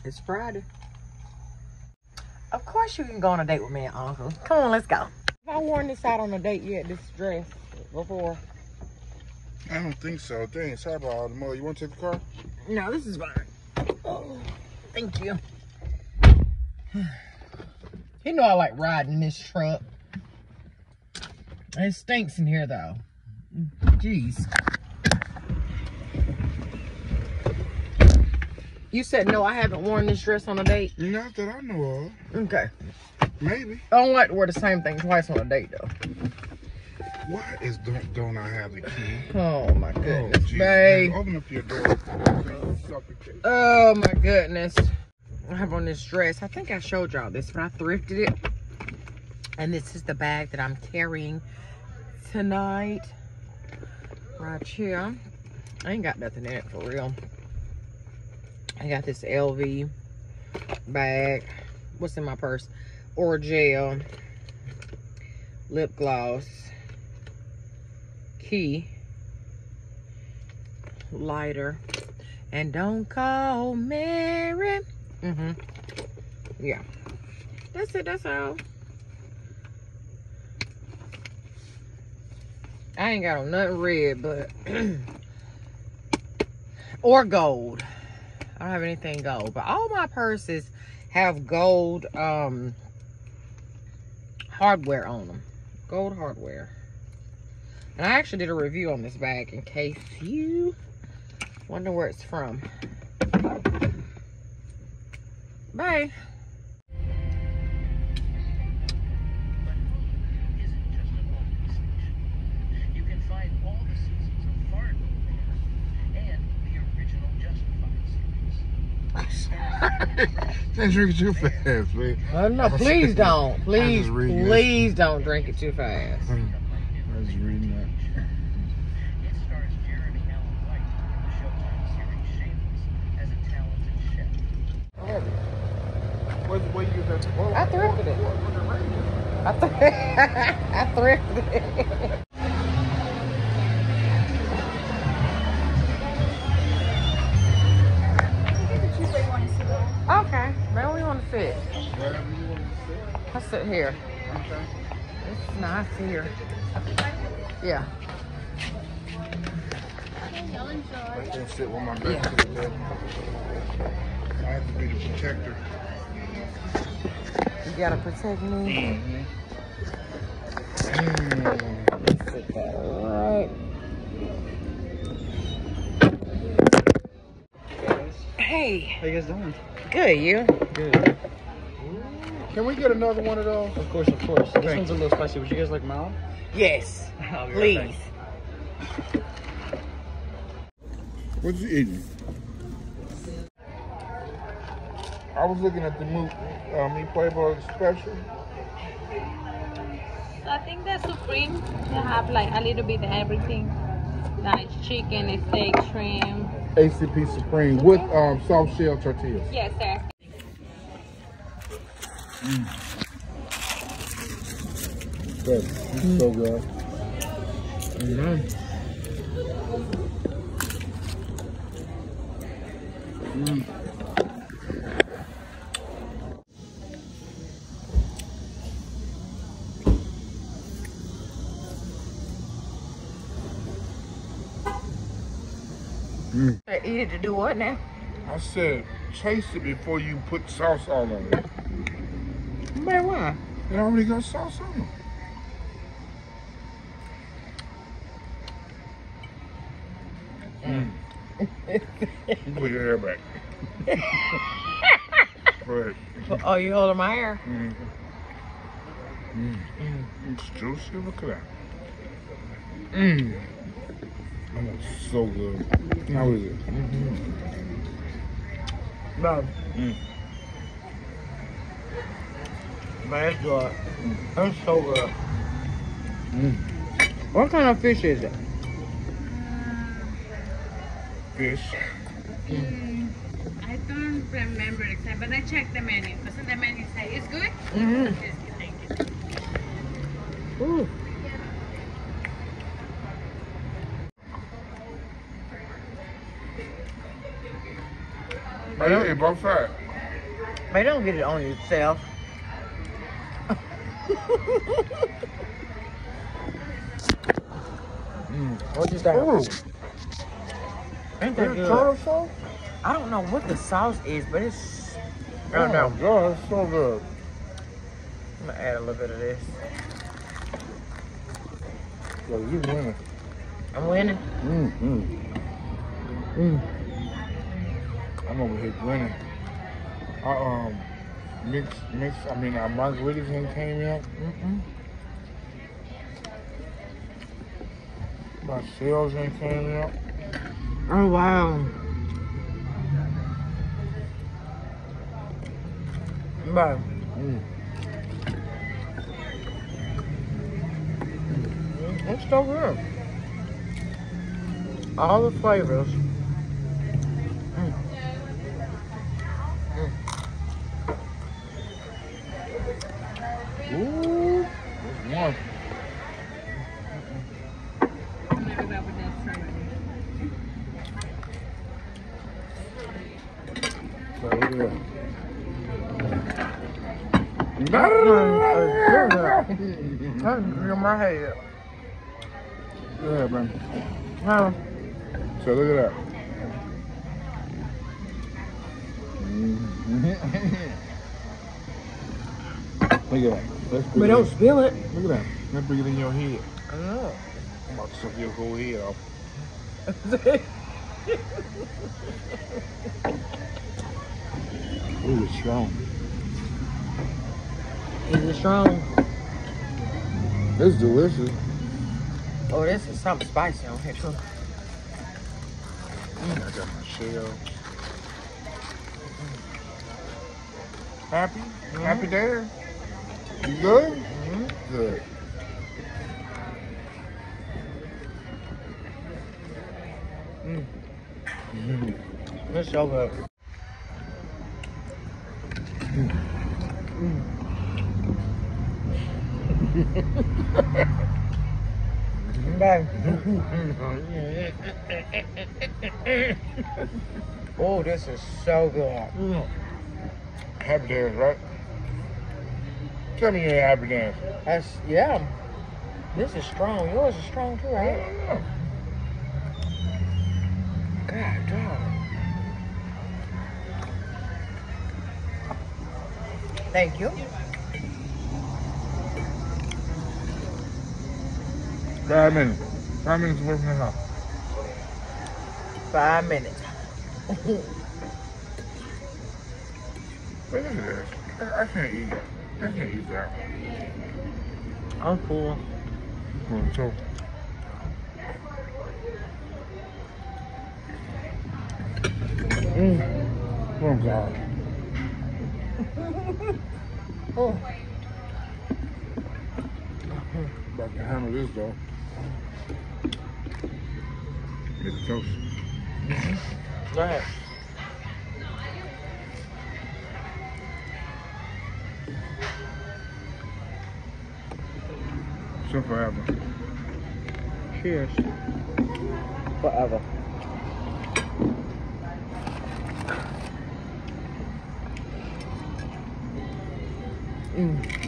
It's Friday. Of course you can go on a date with me and Uncle. Come on, let's go. Have I worn this out on a date yet, this dress, before? I don't think so. Dang, sorry about all the mud. You want to take the car? No, this is fine. Oh, thank you. You know I like riding this truck. It stinks in here, though. Jeez. You said no, I haven't worn this dress on a date? Not that I know of. Okay. Maybe. I don't like to wear the same thing twice on a date, though. Why don't I have the key? Oh, my goodness, Oh, babe. Open up your door. Oh, my goodness. I have on this dress. I think I showed y'all this, but I thrifted it. And this is the bag that I'm carrying tonight. Right here. I ain't got nothing in it for real. I got this LV bag. What's in my purse? Gel, lip gloss, key, lighter, and don't call Mary. Yeah. That's it, that's all. I ain't got on nothing red, but or gold. I don't have anything gold, but all my purses have gold hardware on them. Gold hardware. And I actually did a review on this bag in case you wonder where it's from. Bye. Can't drink it too fast, man. No, please don't. Please don't drink it too fast. I was reading that. It stars Jeremy Allen White in the Showtime series Shameless as a talented chef. What you get that? I thrifted it. I thrifted it. Okay, where do we want to sit? Wherever you want to sit. I'll sit here. Okay. It's nice here. Yeah. I can't sit with my back to the bed. I have to be the protector. You gotta protect me. Sit that right. Hey. How you guys doing? Good, you? Good. Can we get another one of those? Of course, of course. This Thank one's a little spicy. Would you guys like mild? Yes. I'll be right Please. back. What you eating? I was looking at the meat Playboy special. So I think the Supreme, they have like a little bit of everything. Like chicken, steak, shrimp. ACP Supreme with soft shell tortillas. Yes, sir. Good. It's so good. I eat it to do what now? I said, taste it before you put sauce all on it. Man, why? It already got sauce on it. You put your hair back. Go ahead. Oh, you holding my hair? It's juicy. Look at that. Oh, that's so good. How is it? No. Man, it's good. It's so good. What kind of fish is it? Fish. I don't remember exactly, but I checked the menu. Doesn't the menu say it's good? Thank you. Ooh. Oh, yeah, both sides. Hey, don't get it on yourself. What you think? Ooh. Ain't that good? Tartar sauce? I don't know what the sauce is, but it's... I Oh don't know. my God, it's so good. I'm gonna add a little bit of this. Yo, you winning. I'm winning. I'm over here winning. Our our margaritas ain't came yet. My sales ain't came yet. Oh, wow. Bro. It's so good. All the flavors. Ooh, that's one. So look at that. In my head. Yeah, man. Huh? So look at that. Look at that. But don't spill it. Look at that. Let's bring it in your head. I know. I'm about to suck your whole head off. Ooh, it's strong. Is it strong? It's delicious. Oh, this is something spicy on here too. I got my shell. Happy? Happy there? You good? Good. It's so good. Oh, this is so good. Happy dance, right? Tell me you ain't happy dance. That's, yeah. This is strong. Yours is strong too, right? God damn. Thank you. 5 minutes. 5 minutes away from the house. 5 minutes. Look at this. I can't eat that. I can't eat that. I'm full. So. Oh God. Oh. About to handle this though. It's toast. Go ahead. So forever. Cheers. Forever. Mm.